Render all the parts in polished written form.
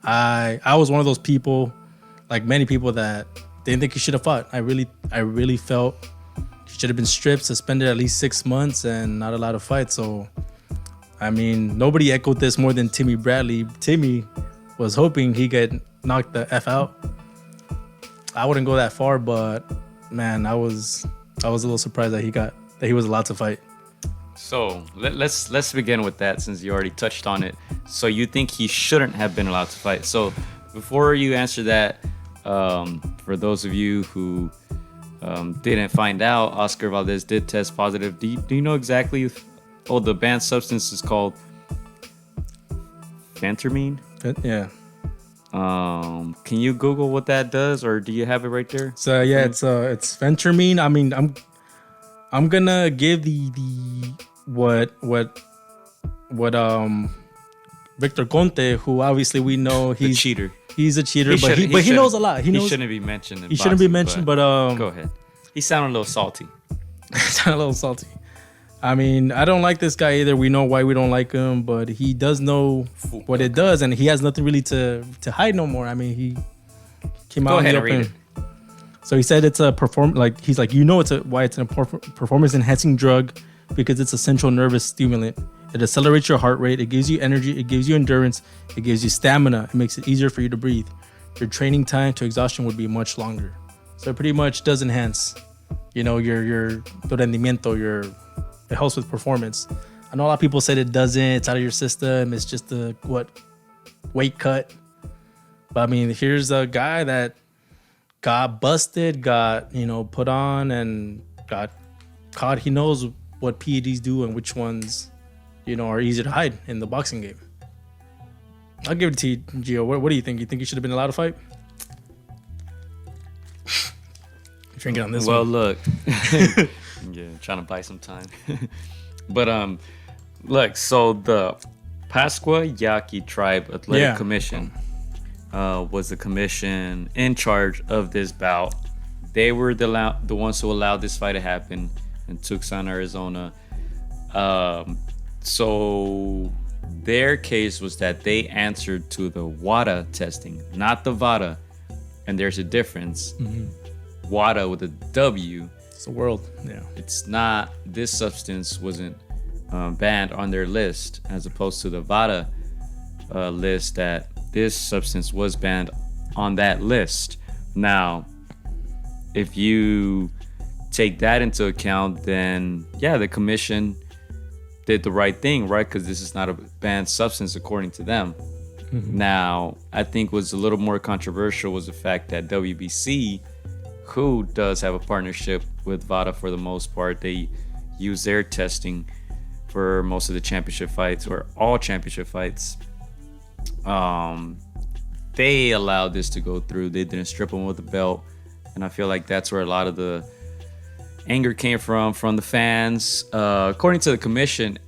I was one of those people, like many people, that didn't think he should have fought. I really felt he should have been stripped, suspended at least 6 months, and not allowed to fight. So, I mean, nobody echoed this more than Timmy Bradley. Timmy was hoping he get knocked the F out. I wouldn't go that far, but man, I was a little surprised that he was allowed to fight. So let's begin with that, since you already touched on it. So you think he shouldn't have been allowed to fight? So before you answer that, for those of you who didn't find out, Oscar Valdez did test positive. Do you know exactly? The banned substance is called phentermine. Yeah. Can you Google what that does, or do you have it right there? So yeah, it's phentermine. I mean, I'm gonna give the what Victor Conte, who obviously we know he's a cheater. He's a cheater, but he knows a lot. He shouldn't be mentioned. He shouldn't be mentioned, but go ahead. He sounded a little salty. I mean, I don't like this guy either. We know why we don't like him, but he does know what it does, and he has nothing really to hide no more. I mean, he came out. Go ahead and read it. So he said it's a why it's a performance enhancing drug, because it's a central nervous stimulant. It accelerates your heart rate. It gives you energy. It gives you endurance. It gives you stamina. It makes it easier for you to breathe. Your training time to exhaustion would be much longer. So it pretty much does enhance, your rendimiento, it helps with performance. I know a lot of people said it doesn't. It's out of your system. It's just a weight cut. But I mean, here's a guy that got busted, got put on, and got caught. He knows what PEDs do and which ones are easier to hide in the boxing game. I'll give it to you, Gio. What do you think? You think he should have been allowed to fight? Drinking on this one. Well, look. Yeah, trying to buy some time. But look, so the Pascua Yaqui Tribe Athletic Commission was the commission in charge of this bout. They were the ones who allowed this fight to happen in Tucson, Arizona. So their case was that they answered to the WADA testing, not the VADA. And there's a difference. Mm-hmm. WADA with a W. It's a world. Yeah. It's not, this substance wasn't banned on their list, as opposed to the VADA list, that this substance was banned on that list. Now, if you take that into account, then yeah, the commission did the right thing, right? Because this is not a banned substance according to them. Mm-hmm. Now, I think what's a little more controversial was the fact that WBC, who does have a partnership with VADA for the most part, they use their testing for most of the championship fights, or all championship fights. They allowed this to go through. They didn't strip him with the belt. And I feel like that's where a lot of the anger came from the fans. According to the commission,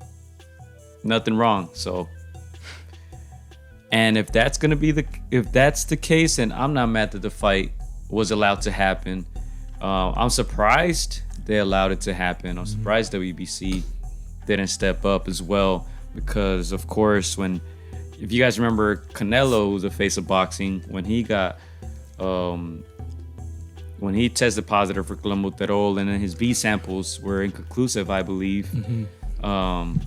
nothing wrong. So, and if that's the case, then I'm not mad that the fight was allowed to happen. I'm surprised they allowed it to happen. I'm surprised WBC didn't step up as well, because of course, if you guys remember, Canelo, who's the face of boxing, when he got when he tested positive for clenbuterol, and then his B samples were inconclusive, I believe. Mm-hmm.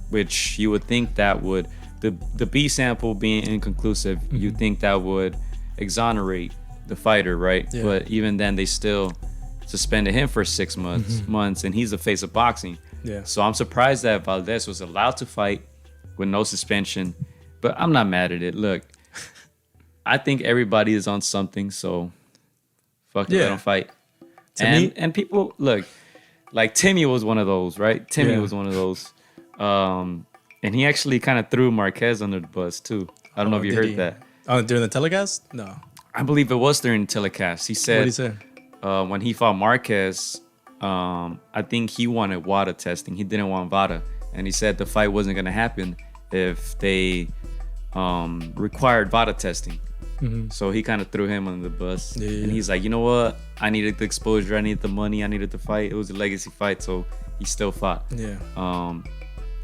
Which you would think that would, the B sample being inconclusive, mm-hmm. you think that would exonerate the fighter, right? Yeah. But even then, they still suspended him for 6 months, and he's the face of boxing. Yeah. So I'm surprised that Valdez was allowed to fight with no suspension, but I'm not mad at it. Look, I think everybody is on something, so fuck it, let them fight. And people, look, like Timmy was one of those, right? Timmy was one of those. And he actually kind of threw Marquez under the bus too. I don't know if you heard that. During the telecast? No. I believe it was during the telecast. He said, what did he say? When he fought Marquez, I think he wanted WADA testing. He didn't want VADA. And he said the fight wasn't going to happen if they required VADA testing. Mm-hmm. So he kind of threw him under the bus. Yeah. And he's like, you know what? I needed the exposure. I needed the money. I needed the fight. It was a legacy fight, so he still fought. Yeah.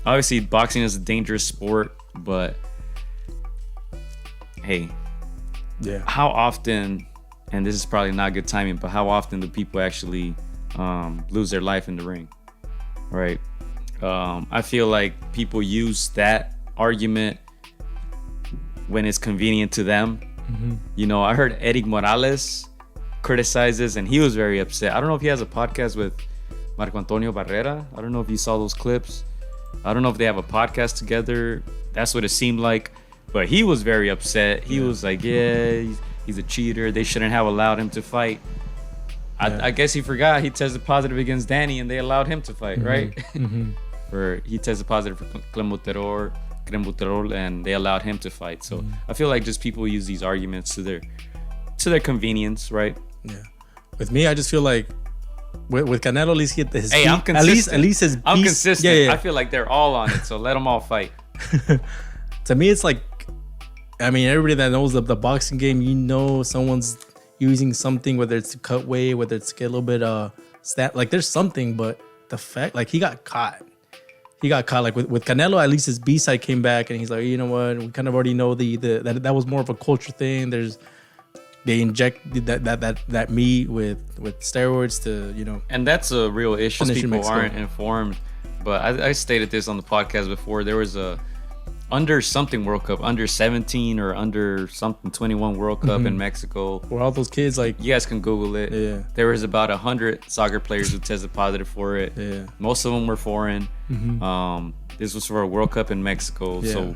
Obviously, boxing is a dangerous sport, but hey, Yeah. how often, and this is probably not good timing, but how often do people actually lose their life in the ring, right? I feel like people use that argument when it's convenient to them. You know, I heard Eric Morales criticizes, and he was very upset. I don't know if he has a podcast with Marco Antonio Barrera. I don't know if you saw those clips. I don't know if they have a podcast together. That's what it seemed like. But he was very upset. He was like, yeah, he's a cheater. They shouldn't have allowed him to fight. I guess he forgot he tested positive against Danny, and they allowed him to fight, right? Or he tested positive for clenbuterol, and they allowed him to fight. So I feel like just people use these arguments to their convenience, right? Yeah. With me, I just feel like with Canelo, at least he hit his. Hey, I'm consistent. At least his. I'm consistent. Yeah. I feel like they're all on it, so let them all fight. To me, it's like, I mean, everybody that knows the boxing game, you know, someone's using something, whether it's to cut weight, whether it's to get a little bit stat. Like, there's something, but the fact, like, he got caught. Like with Canelo, at least his B side came back, and he's like, you know what, we kind of already know that was more of a culture thing. They inject that meat with steroids to, you know. And that's a real issue. People aren't informed. But I stated this on the podcast before. There was a under something World Cup, under 17 or under something 21 World Cup in Mexico. Where all those kids, like, you guys can Google it. Yeah. There was about 100 soccer players who tested positive for it. Yeah. Most of them were foreign. This was for a World Cup in Mexico. Yeah. So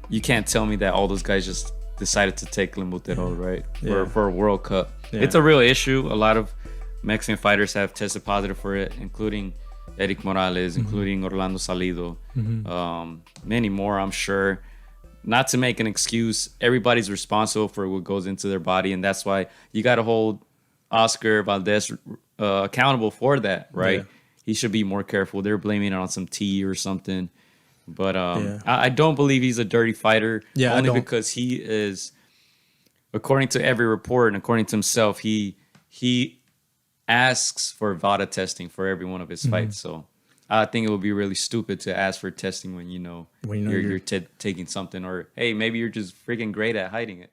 you can't tell me that all those guys just decided to take clenbuterol, right? Yeah. For a World Cup. Yeah. It's a real issue. A lot of Mexican fighters have tested positive for it, including Eric Morales, including Orlando Salido, many more, I'm sure. Not to make an excuse, everybody's responsible for what goes into their body, and that's why you got to hold Oscar Valdez accountable for that, right? Yeah. He should be more careful. They're blaming it on some tea or something. But I don't believe he's a dirty fighter, only because he is, according to every report and according to himself, he asks for VADA testing for every one of his fights. So I think it would be really stupid to ask for testing when you know you're taking something, or hey, maybe you're just freaking great at hiding it.